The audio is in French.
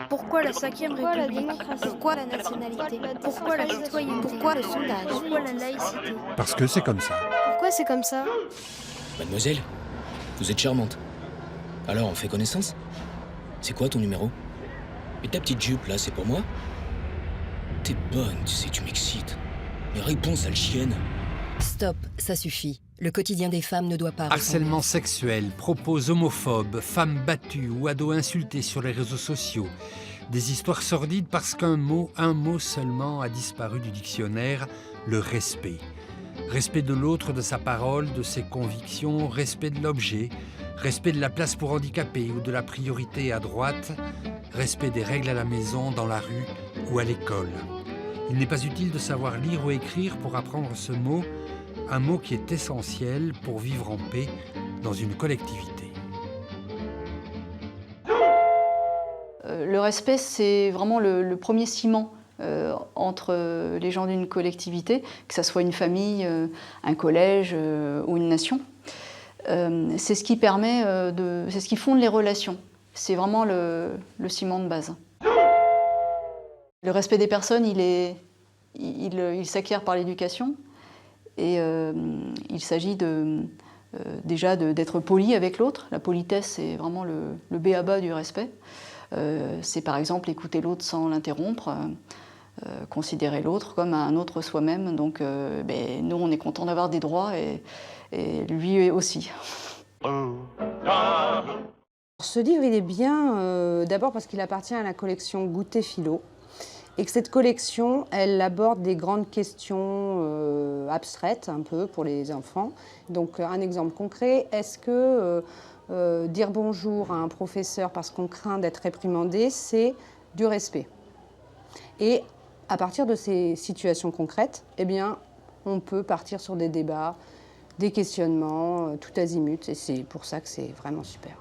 Pourquoi la 5e Pourquoi la République? démocratie? Pourquoi la nationalité? Pourquoi la citoyenneté? Pourquoi le sondage? Pourquoi la laïcité? Parce que c'est comme ça. Pourquoi c'est comme ça? Mademoiselle, vous êtes charmante. Alors, on fait connaissance? C'est quoi ton numéro? Et ta petite jupe, là, c'est pour moi? T'es bonne, tu sais, tu m'excites. Mais réponds, sale chienne. Stop, ça suffit. Le quotidien des femmes ne doit pas Harcèlement ressembler. sexuel, propos homophobes, femmes battues ou ados insultés sur les réseaux sociaux. Des histoires sordides parce un mot seulement a disparu du dictionnaire, le respect. Respect de l'autre, de sa parole, de ses convictions, respect de l'objet, respect de la place pour handicapés ou de la priorité à droite, respect des règles à la maison, dans la rue ou à l'école. Il n'est pas utile de savoir lire ou écrire pour apprendre ce mot, un mot qui est essentiel pour vivre en paix dans une collectivité. Le respect, c'est vraiment le premier ciment entre les gens d'une collectivité, que ce soit une famille, un collège ou une nation. C'est ce qui permet c'est ce qui fonde les relations. C'est vraiment le ciment de base. Le respect des personnes, il s'acquiert par l'éducation. Et il s'agit déjà d'être poli avec l'autre. La politesse, c'est vraiment le b.a.-ba du respect. C'est par exemple écouter l'autre sans l'interrompre, considérer l'autre comme un autre soi-même. Donc nous, on est content d'avoir des droits et lui aussi. Ce livre, il est bien d'abord parce qu'il appartient à la collection Goûter Philo. Et que cette collection, elle aborde des grandes questions abstraites, un peu, pour les enfants. Donc, un exemple concret, est-ce que dire bonjour à un professeur parce qu'on craint d'être réprimandé, c'est du respect? Et à partir de ces situations concrètes, eh bien, on peut partir sur des débats, des questionnements, tout azimut. Et c'est pour ça que c'est vraiment super.